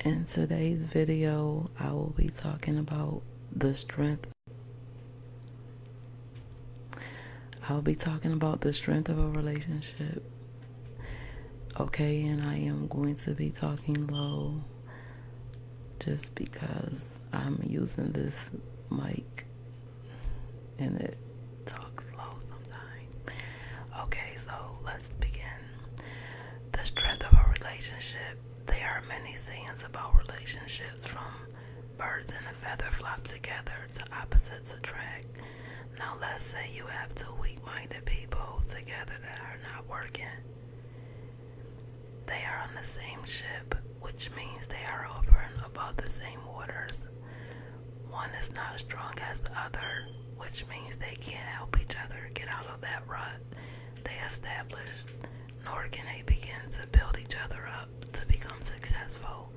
In today's video, I will be talking about the strength. I'll be talking about the strength of a relationship. Okay, and I am going to be talking low just because I'm using this mic and it talks low sometimes. Okay, so let's begin. The strength of a relationship. There are many sayings about relationships, from birds and a feather flop together to opposites attract. Now let's say you have two weak-minded people together that are not working. They are on the same ship, which means they are over and above the same waters. One is not as strong as the other, which means they can't help each other get out of that rut they established, nor can they begin to build each other up to become successful,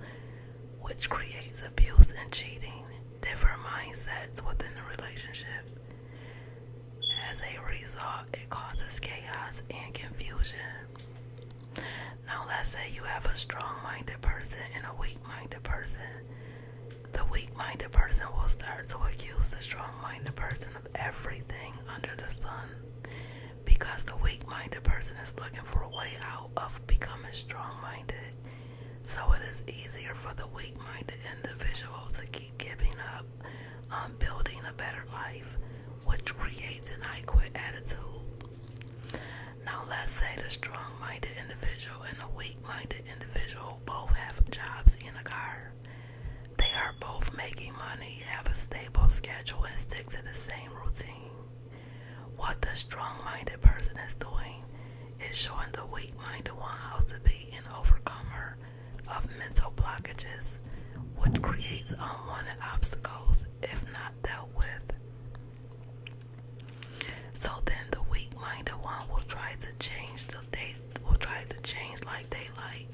which creates abuse and cheating, different mindsets within the relationship. As a result, it causes chaos and confusion. Now let's say you have a strong-minded person and a weak-minded person. The weak-minded person will start to accuse the strong-minded person of everything under the sun, because the weak-minded person is looking for a way out of becoming strong-minded. So it is easier for the weak-minded individual to keep giving up on building a better life, which creates an I quit attitude. Now let's say the strong-minded individual and the weak-minded individual both have jobs and a car. They are both making money, have a stable schedule, and stick to the same routine. What the strong-minded person is doing is showing the weak-minded one how to be an overcomer of mental blockages, which creates unwanted obstacles if not dealt with. So then the weak-minded one will try to change like they like,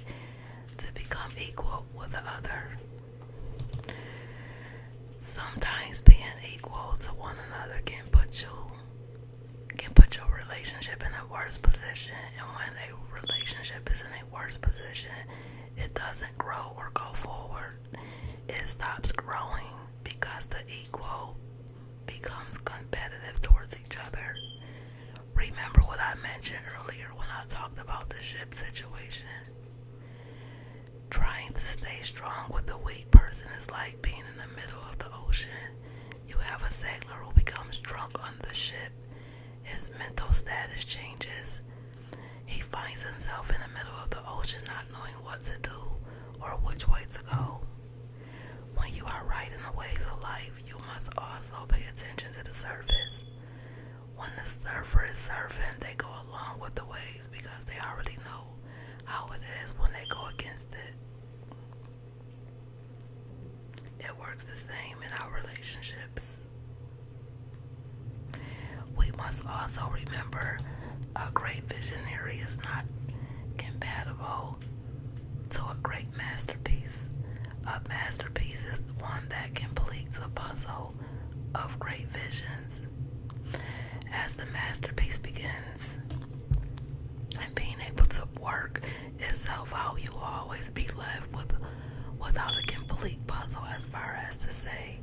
to become equal with the other. Sometimes being equal to one another can put your relationship in a worse position, and when a relationship is in a worse position, it doesn't grow or go forward. It stops growing because the equal becomes competitive towards each other. Remember what I mentioned earlier when I talked about the ship situation. Trying to stay strong with a weak person is like being in the middle of the ocean. You have a sailor who becomes drunk on the ship. His mental status changes. He finds himself in the middle of the ocean, not knowing what to do or which way to go. When you are riding the waves of life, you must also pay attention to the surface. When the surfer is surfing, they go along with the waves because they already know how it is when they go against it. It works the same in our relationships. We must also remember a great visionary is not compatible to a great masterpiece. A masterpiece is one that completes a puzzle of great visions. As the masterpiece begins, and being able to work itself out, you will always be left without a complete puzzle, as far as to say,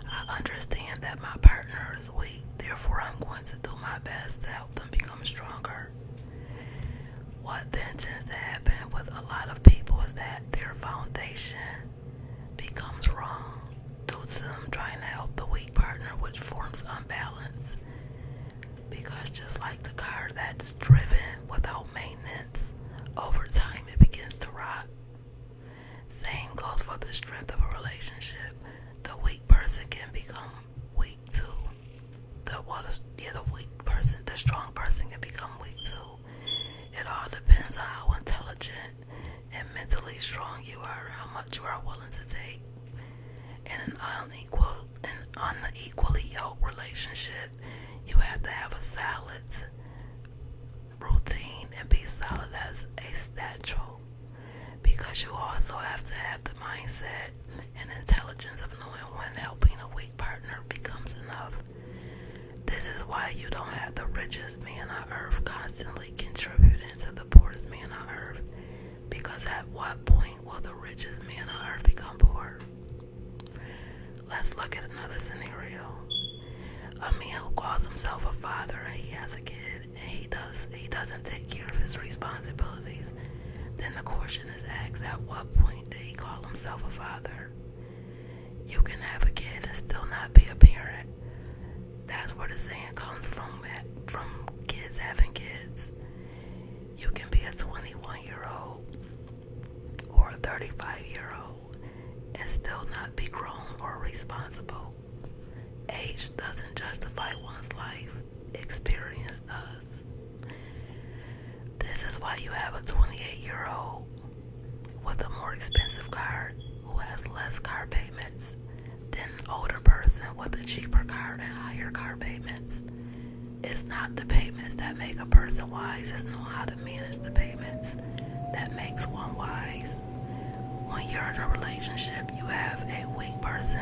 I understand that my partner is weak, therefore I'm going to do my best to help them become stronger. What then tends to happen with a lot of people is that their foundation becomes wrong due to them trying to help the weak partner, which forms unbalance. Because just like the car that's driven without maintenance, over time it begins to rot. Same goes for the strength of a relationship. The weak person can become weak too. The strong person can become weak too. It all depends on how intelligent and mentally strong you are, how much you are willing to take. In an unequally yoked relationship, you have to have a solid routine and be solid as a statue, because you also have to have the mindset and intelligence of knowing when helping a weak partner becomes enough. This is why you don't have the richest man on earth constantly contributing to the poorest man on earth, because at what point will the richest man on earth Let's look at another scenario. A man who calls himself a father, he has a kid, and he doesn't take care of his responsibilities. Then the question is asked, at what point did he call himself a father? You can have a kid and still not be a parent. That's where the saying comes from kids having kids. You can be a 21-year-old or a 35-year-old and still not be grown or responsible. Age doesn't justify one's life. Experience does. This is why you have a 28-year-old with a more expensive car who has less car payments than an older person with a cheaper car and higher car payments. It's not the payments that make a person wise, it's knowing how to manage the payments that makes one wise. When you're in a relationship, you have a weak person.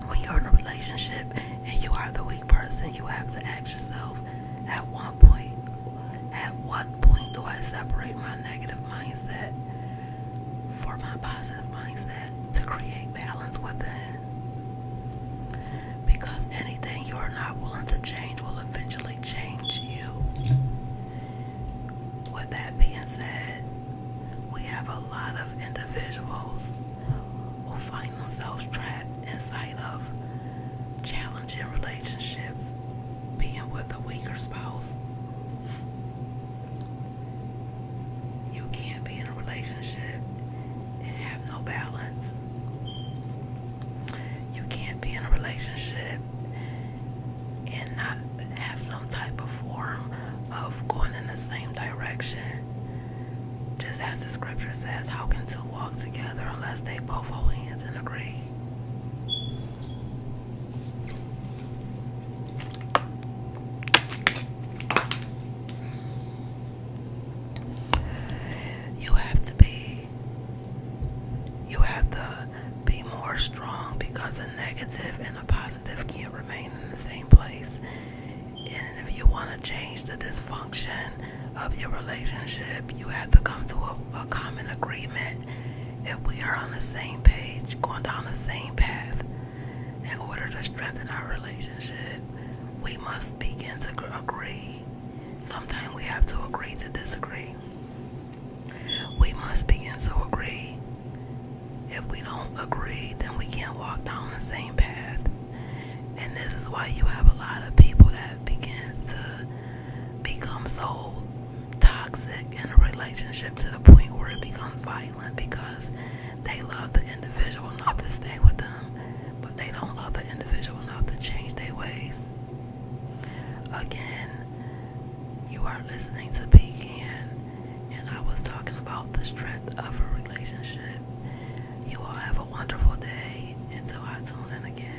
When you're in a relationship and you are the weak person, you have to ask yourself, at what point do I separate my negative mindset for my positive mindset to create balance within? Because anything you are not willing to change will eventually change you. With that being said, we have a lot of individuals who find themselves trapped inside of challenging relationships, being with a weaker spouse. You can't be in a relationship and have no balance. You can't be in a relationship and not have some type of form of going in the same direction. Just as the scripture says, how can two walk together unless they both hold hands and agree? You have to be more strong, because a negative and a positive can't remain in the same place. And if you want to change the dysfunction of your relationship, you have to come to a common agreement. If we are on the same page, going down the same path, in order to strengthen our relationship, we must begin to agree. Sometimes we have to agree to disagree. We must begin to agree. If we don't agree, then we can't walk down the same path. And this is why you have a lot of people that begin to become so toxic in a relationship to the point where it becomes violent, because they love the individual enough to stay with them, but they don't love the individual enough to change their ways. Again, you are listening to Pecan, and I was talking about the strength of a relationship. You all have a wonderful day until I tune in again.